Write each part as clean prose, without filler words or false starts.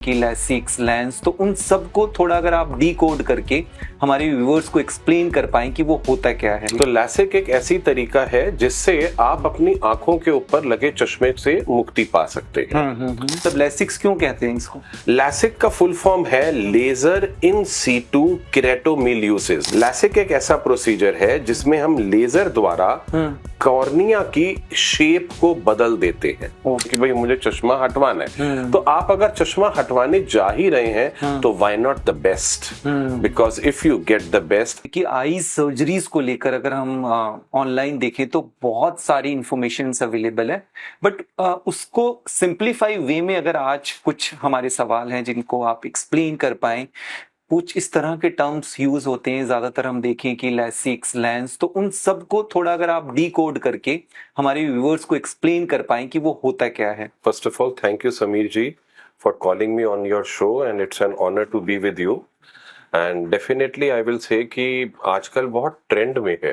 की Lasix lens, तो उन सबको थोड़ा अगर आप डीकोड करके हमारे व्यूअर्स को एक्सप्लेन कर पाएं कि वो होता क्या है। तो लैसिक एक ऐसी तरीका है जिससे आप अपनी आंखों के ऊपर लगे चश्मे से मुक्ति पा सकते हैं। तब लैसिक्स क्यों कहते हैं इसको? लैसिक का फुल फॉर्म है लेजर इन सीटू केरेटोमिलियोसिस। लैसिक एक ऐसा प्रोसीजर है जिसमें हम लेजर द्वारा कॉर्निया की शेप को बदल देते हैं कि भाई मुझे चश्मा हटवाना है। तो आप अगर चश्मा हटवाने जा ही रहे हैं तो why not the best, because if you get the best. कि आई सर्जरीज को लेकर अगर हम ऑनलाइन देखें तो बहुत सारी इंफॉर्मेशन अवेलेबल है, बट उसको सिंप्लीफाई वे में अगर आज कुछ हमारे सवाल हैं जिनको आप एक्सप्लेन कर पाएं। कुछ इस तरह के टर्म्स यूज होते हैं, ज्यादातर हम देखें कि लैसिक्स लेंस, तो उन सबको थोड़ा अगर आप डीकोड करके हमारे व्यूअर्स को एक्सप्लेन कर पाएं कि वो होता क्या है। First of all thank you Sameer ji for calling me on your show and it's an honour to be with you. And definitely I will say कि आजकल बहुत ट्रेंड में है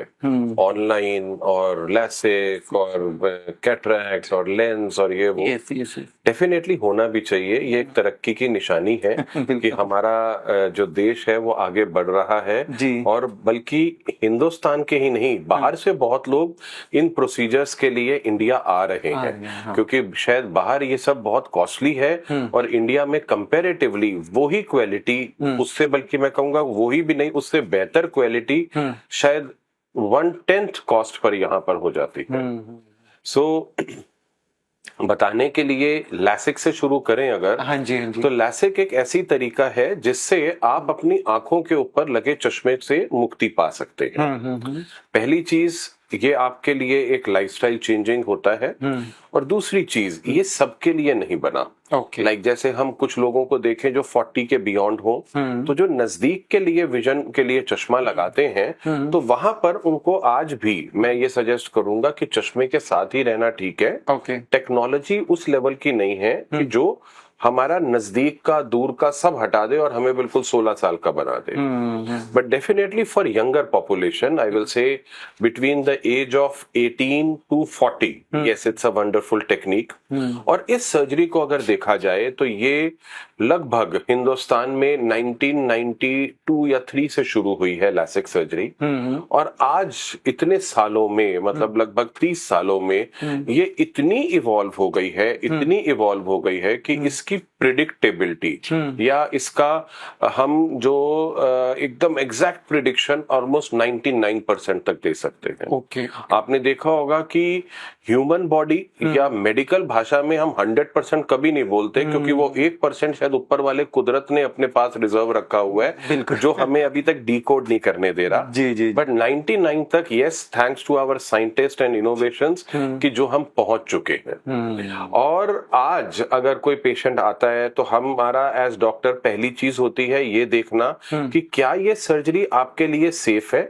ऑनलाइन और लैसिक और कैटरैक्ट और लेंस और ये वो। डेफिनेटली होना भी चाहिए, ये एक तरक्की की निशानी है कि हमारा जो देश है वो आगे बढ़ रहा है। और बल्कि हिंदुस्तान के ही नहीं, बाहर से बहुत लोग इन प्रोसीजर्स के लिए इंडिया आ रहे हैं क्योंकि शायद बाहर ये सब बहुत कॉस्टली है और इंडिया में कंपैरेटिवली वही क्वालिटी, उससे बल्कि मैं कहूंगा वही भी नहीं, उससे बेहतर क्वालिटी शायद 1/10 कॉस्ट पर यहाँ पर हो जाती है। सो बताने के लिए लैसिक से शुरू करें अगर, हाँ जी। तो लैसिक एक ऐसी तरीका है जिससे आप अपनी आंखों के ऊपर लगे चश्मे से मुक्ति पा सकते हैं। पहली चीज ये आपके लिए एक लाइफस्टाइल चेंजिंग होता है और दूसरी चीज ये सबके लिए नहीं बना। लाइक जैसे हम कुछ लोगों को देखें जो 40 के बियॉन्ड हो, तो जो नजदीक के लिए विजन के लिए चश्मा लगाते हैं तो वहां पर उनको आज भी मैं ये सजेस्ट करूंगा कि चश्मे के साथ ही रहना ठीक है। टेक्नोलॉजी उस लेवल की नहीं है कि जो हमारा नजदीक का दूर का सब हटा दे और हमें बिल्कुल 16 साल का बना दे। But definitely for younger population I will say between the age of 18 to 40 yes it's a wonderful technique. और इस सर्जरी को अगर देखा जाए तो ये लगभग हिंदुस्तान में 1992 या 3 से शुरू हुई है लैसिक सर्जरी और आज इतने सालों में मतलब लगभग 30 सालों में ये इतनी इवॉल्व हो गई है, इतनी इवॉल्व हो गई है कि इसकी प्रिडिक्टेबिलिटी या इसका हम जो एकदम एग्जैक्ट प्रिडिक्शन ऑलमोस्ट 99% तक दे सकते हैं। आपने देखा होगा कि ह्यूमन बॉडी या मेडिकल भाषा में हम 100% कभी नहीं बोलते क्योंकि वो 1% शायद ऊपर वाले कुदरत ने अपने पास रिजर्व रखा हुआ है जो हमें अभी तक डीकोड नहीं करने दे रहा। जी। बट 99 तक yes thanks to our scientist and innovations कि जो हम पहुंच चुके हैं। और आज अगर कोई पेशेंट आता है तो हमारा एज डॉक्टर पहली चीज होती है ये देखना कि क्या ये सर्जरी आपके लिए सेफ है,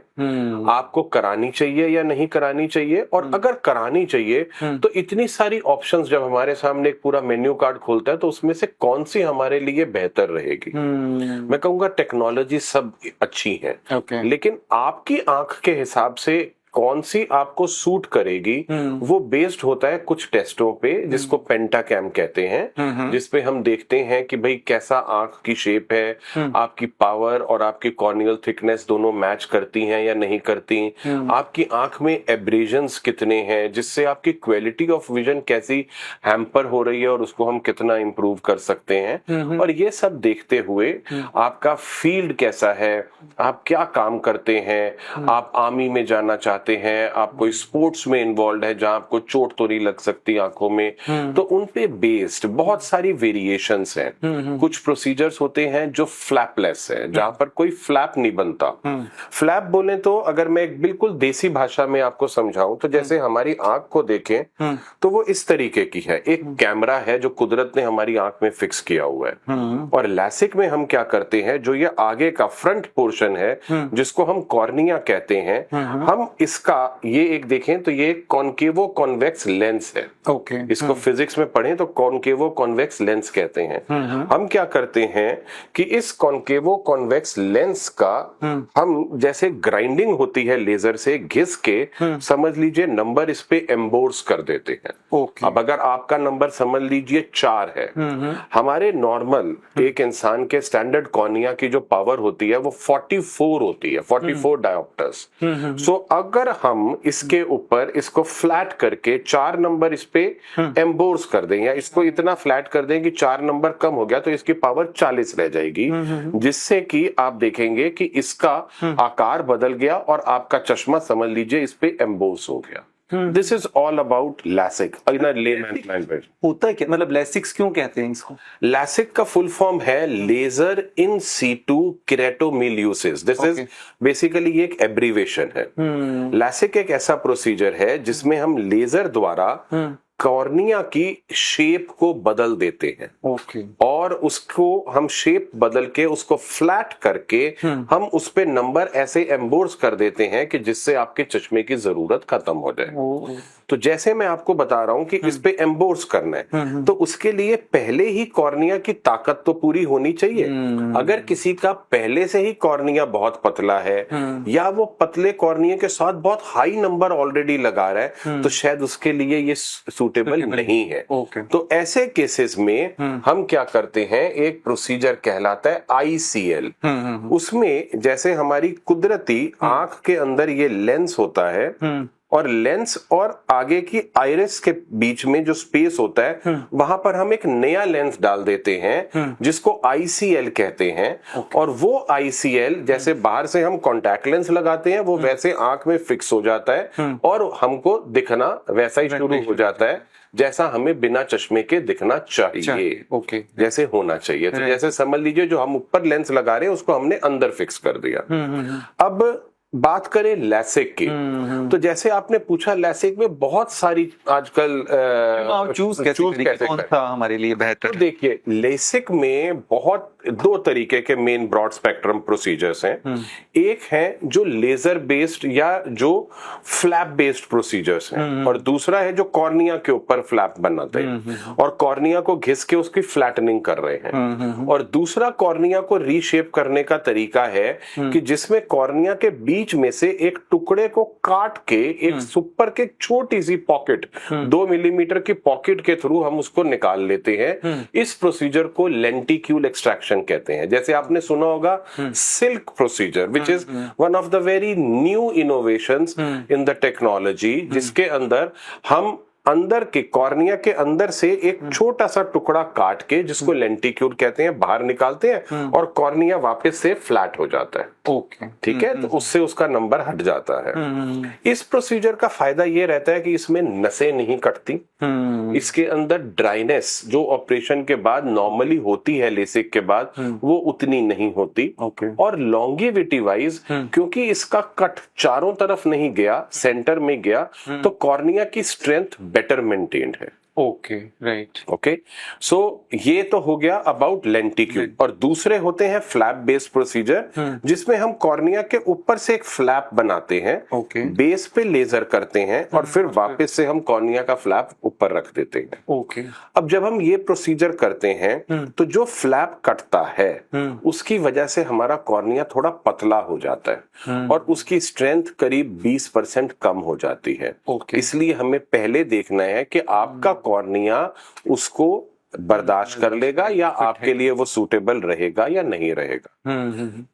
आपको करानी चाहिए या नहीं करानी चाहिए। और अगर करानी चाहिए तो इतनी सारी ऑप्शंस जब हमारे सामने एक पूरा मेन्यू कार्ड खोलता है तो उसमें से कौन सी हमारे लिए बेहतर रहेगी। मैं कहूंगा टेक्नोलॉजी सब अच्छी है लेकिन आपकी आंख के हिसाब से कौन सी आपको सूट करेगी वो बेस्ड होता है कुछ टेस्टों पे जिसको पेंटाकैम कहते हैं, जिसपे हम देखते हैं कि भाई कैसा आंख की शेप है, आपकी पावर और आपकी कॉर्नियल थिकनेस दोनों मैच करती हैं या नहीं करती, आपकी आंख में एब्रेजन्स कितने हैं जिससे आपकी क्वालिटी ऑफ विजन कैसी हैम्पर हो रही है और उसको हम कितना इंप्रूव कर सकते हैं। और ये सब देखते हुए आपका फील्ड कैसा है, आप क्या काम करते हैं, आप आर्मी में जाना चाहते हैं, आप कोई स्पोर्ट्स में इन्वॉल्व है जहां आपको चोट तो नहीं लग सकती आंखों में, तो उन पे बेस्ड बहुत सारी वेरिएशंस हैं। कुछ प्रोसीजर्स होते हैं जो फ्लैपलेस है जहां पर कोई फ्लैप नहीं बनता। फ्लैप बोले तो अगर मैं एक बिल्कुल देसी भाषा में आपको समझाऊं तो जैसे हमारी आंख को देखें तो वो इस तरीके की है, एक कैमरा है जो कुदरत ने हमारी आंख में फिक्स किया हुआ है। और लैसिक में हम क्या करते हैं, जो ये आगे का फ्रंट पोर्शन है जिसको हम कॉर्निया कहते हैं, हम इसका ये एक देखें तो ये कॉन्केवो कॉन्वेक्स लेंस है। ओके। इसको फिजिक्स में पढ़ें तो कॉन्केवो कॉन्वेक्स लेंस कहते हैं। हम क्या करते हैं कि इस कॉन्केवो कॉन्वेक्स लेंस का हम जैसे ग्राइंडिंग होती है लेजर से घिस के, समझ लीजिए नंबर इस पे एम्बोर्स कर देते हैं। ओके। अब अगर आपका नंबर समझ लीजिए 4 है, हमारे नॉर्मल एक इंसान के स्टैंडर्ड कॉर्निया की जो पावर होती है वो 44 होती है, 44 डायोप्टर्स। सो अगर हम इसके ऊपर इसको फ्लैट करके 4 नंबर इस पे एम्बोर्स कर दें या इसको इतना फ्लैट कर दें कि 4 नंबर कम हो गया तो इसकी पावर 40 रह जाएगी, जिससे कि आप देखेंगे कि इसका आकार बदल गया और आपका चश्मा समझ लीजिए इस पे एम्बोर्स हो गया। This is all about LASIK in a layman language. होता क्या, मतलब लैसिक्स क्यों कहते हैं इसको? लैसिक का फुल फॉर्म है laser in situ keratomileusis. This is basically ये एक एब्रीवेशन है। लैसिक एक ऐसा प्रोसीजर है जिसमें हम लेजर द्वारा कॉर्निया की शेप को बदल देते हैं। ओके। और उसको हम शेप बदल के उसको फ्लैट करके हम उस पे नंबर ऐसे एम्बोर्स कर देते हैं कि जिससे आपके चश्मे की जरूरत खत्म हो जाए। तो जैसे मैं आपको बता रहा हूं कि इस पे एम्बोर्स करना है, तो उसके लिए पहले ही कॉर्निया की ताकत तो पूरी होनी चाहिए। अगर किसी का पहले से ही कॉर्निया बहुत पतला है या वो पतले कॉर्निया के साथ बहुत हाई नंबर ऑलरेडी लगा रहा है, तो शायद उसके लिए ये सूटेबल नहीं है। तो ऐसे केसेस में हम क्या करते हैं, एक प्रोसीजर कहलाता है ICL। उसमें जैसे हमारी कुदरती आंख के अंदर ये लेंस होता है और लेंस और आगे की आइरिस के बीच में जो स्पेस होता है वहां पर हम एक नया लेंस डाल देते हैं जिसको ICL कहते हैं। और वो ICL जैसे बाहर से हम कॉन्टैक्ट लेंस लगाते हैं वो वैसे आंख में फिक्स हो जाता है और हमको दिखना वैसा ही शुरू हो जाता है जैसा हमें बिना चश्मे के दिखना चाहिए। ओके। जैसे होना चाहिए। तो जैसे समझ लीजिए जो हम ऊपर लेंस लगा रहे हैं उसको हमने अंदर फिक्स कर दिया। अब बात करें लैसिक की, तो जैसे आपने पूछा लैसिक में बहुत सारी आजकल चूज कैसे कौन सा हमारे लिए बेहतर? तो देखिए लेसिक में बहुत 2 तरीके के मेन ब्रॉड स्पेक्ट्रम प्रोसीजर्स हैं। एक है जो लेजर बेस्ड या जो फ्लैप बेस्ड प्रोसीजर्स हैं और दूसरा है जो कॉर्निया के ऊपर फ्लैप बनाते हैं और कॉर्निया को घिस के उसकी फ्लैटनिंग कर रहे हैं। और दूसरा कॉर्निया को रीशेप करने का तरीका है कि जिसमें कॉर्निया के बीच में से एक टुकड़े को काट के एक सुपर के छोटी सी पॉकेट 2 मिलीमीटर की पॉकेट के थ्रू हम उसको निकाल लेते हैं। इस प्रोसीजर को लेंटिक्यूल एक्सट्रैक्शन कहते हैं। जैसे आपने सुना होगा silk procedure which is one of the very new innovations in the technology, जिसके अंदर हम अंदर के कॉर्निया के अंदर से एक छोटा सा टुकड़ा काट के जिसको लेंटिक्यूल कहते हैं बाहर निकालते हैं और कॉर्निया वापस से फ्लैट हो जाता है। ओके। ठीक है, तो उससे उसका नंबर हट जाता है। इस प्रोसीजर का फायदा ये रहता है कि इसमें नसें नहीं कटती, इसके अंदर ड्राइनेस जो ऑपरेशन के बाद नॉर्मली होती है लेसिक के बाद वो उतनी नहीं होती। और लॉन्गेविटी वाइज क्योंकि इसका कट चारों तरफ नहीं गया, सेंटर में गया, तो कॉर्निया की स्ट्रेंथ बेटर मेंटेन्ड है। Okay, right. ओके, सो ये तो हो गया अबाउट लेंटिक्यूल। और दूसरे होते हैं फ्लैप बेस्ड प्रोसीजर जिसमें हम कॉर्निया के ऊपर से एक फ्लैप बनाते हैं, बेस पे लेजर करते हैं और फिर वापस से हम कॉर्निया का फ्लैप ऊपर रख देते हैं। ओके। अब जब हम ये प्रोसीजर करते हैं तो जो फ्लैप कटता है उसकी वजह से हमारा कॉर्निया थोड़ा पतला हो जाता है और उसकी स्ट्रेंथ करीब 20% कम हो जाती है। इसलिए हमें पहले देखना है कि आपका कॉर्निया उसको बर्दाश्त कर लेगा या आपके लिए वो सूटेबल रहेगा या नहीं रहेगा।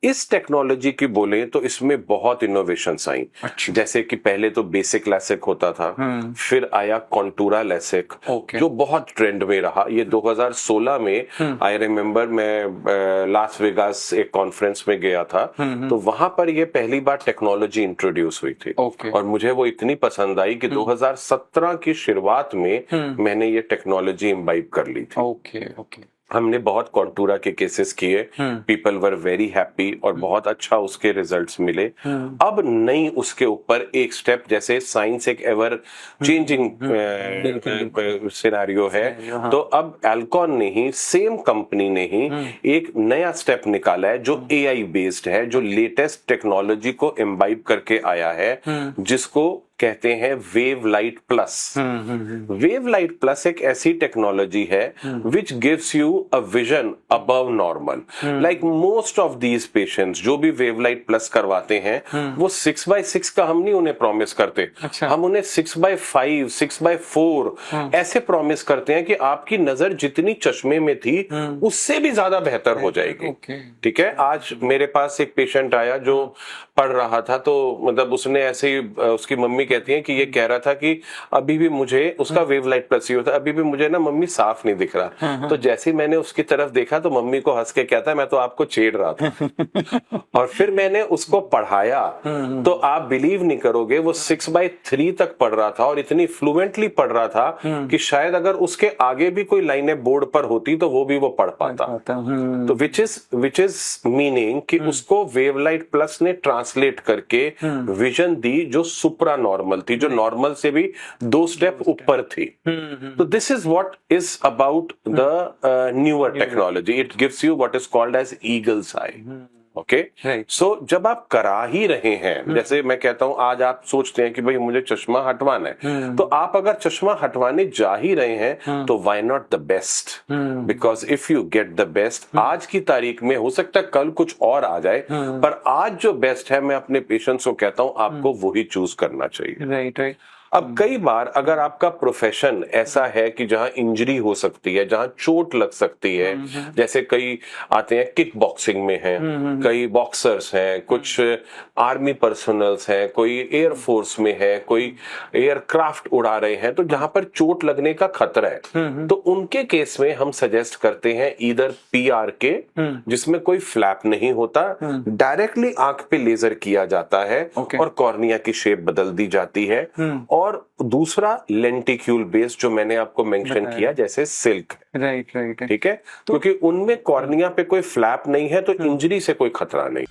इस टेक्नोलॉजी की बोले तो इसमें बहुत इनोवेशंस आई। जैसे कि पहले तो बेसिक लैसिक होता था, फिर आया कॉन्टूरा लैसिक जो बहुत ट्रेंड में रहा। ये 2016 में आई रिमेम्बर मैं लास वेगास एक कॉन्फ्रेंस में गया था, तो वहां पर ये पहली बार टेक्नोलॉजी इंट्रोड्यूस हुई थी और मुझे वो इतनी पसंद आई कि 2017 की शुरुआत में मैंने ये टेक्नोलॉजी इम्बाइब कर ली थी। ओके। हमने बहुत कॉन्टूरा के केसेस किए, पीपल वर वेरी हैप्पी और बहुत अच्छा उसके रिजल्ट्स मिले। अब नई उसके ऊपर एक स्टेप, जैसे साइंस एक एवर चेंजिंग सिनेरियो है, तो अब एल्कॉन ने ही, सेम कंपनी ने ही एक नया स्टेप निकाला है जो एआई बेस्ड है, जो लेटेस्ट टेक्नोलॉजी को इम्बाइब करके आया है, जिसको कहते हैं wave light plus. Wave light plus एक ऐसी टेक्नोलॉजी है which gives you a vision above normal. Like most of these patients जो भी वेव लाइट प्लस करवाते हैं, वो 6x6 का हम नहीं उन्हें प्रॉमिस करते। अच्छा। हम उन्हें 6x5, 6x4 ऐसे प्रॉमिस करते हैं कि आपकी नजर जितनी चश्मे में थी उससे भी ज्यादा बेहतर हो जाएगी। ठीक है। आज मेरे पास एक पेशेंट आया जो पढ़ रहा था, तो मतलब उसने ऐसे ही, उसकी मम्मी कहती है कि ये कह रहा था कि अभी भी मुझे, उसका वेव लाइट प्लस ही होता है, अभी भी मुझे ना मम्मी साफ नहीं दिख रहा। तो जैसे ही मैंने उसकी तरफ देखा तो मम्मी को हंस के कहता है मैं तो आपको छेड़ रहा था। और फिर मैंने उसको पढ़ाया तो आप बिलीव नहीं करोगे, वो 6x3 तक पढ़ रहा था और इतनी फ्लुएंटली पढ़ रहा था कि शायद अगर उसके आगे भी कोई लाइनें बोर्ड पर होती तो वो भी वो पढ़ पाता। तो विच इज मीनिंग कि उसको वेव लाइट प्लस ने ट्रांसलेट करके विजन दी जो सुप्रा नॉर्मल थी, जो नॉर्मल से भी 2 स्टेप ऊपर थी। तो this is what is about the newer technology. It gives you what is called as eagle's eye. Okay. So जब आप करा ही रहे हैं, जैसे मैं कहता हूं, आज आप सोचते हैं कि भाई मुझे चश्मा हटवाना है, तो आप अगर चश्मा हटवाने जा ही रहे हैं तो why not the best? Because if you get the best, आज की तारीख में हो सकता है कल कुछ और आ जाए, पर आज जो बेस्ट है, मैं अपने पेशेंट्स को कहता हूं आपको वही चूज करना चाहिए। Right right. अब कई बार अगर आपका प्रोफेशन ऐसा है कि जहां इंजरी हो सकती है, जहां चोट लग सकती है, जैसे कई आते हैं किक बॉक्सिंग में हैं, कई बॉक्सर्स हैं, कुछ आर्मी पर्सनल्स हैं, कोई एयरफोर्स में है, कोई एयरक्राफ्ट उड़ा रहे हैं, तो जहां पर चोट लगने का खतरा है, तो उनके केस में हम सजेस्ट करते हैं ईदर PRK, जिसमें कोई फ्लैप नहीं होता, डायरेक्टली आंख पे लेजर किया जाता है और कॉर्निया की शेप बदल दी जाती है, और दूसरा लेंटिक्यूल बेस्ड जो मैंने आपको मेंशन किया, जैसे सिल्क। Right right. ठीक है। क्योंकि उनमें कॉर्निया पे कोई फ्लैप नहीं है, तो इंजरी से कोई खतरा नहीं।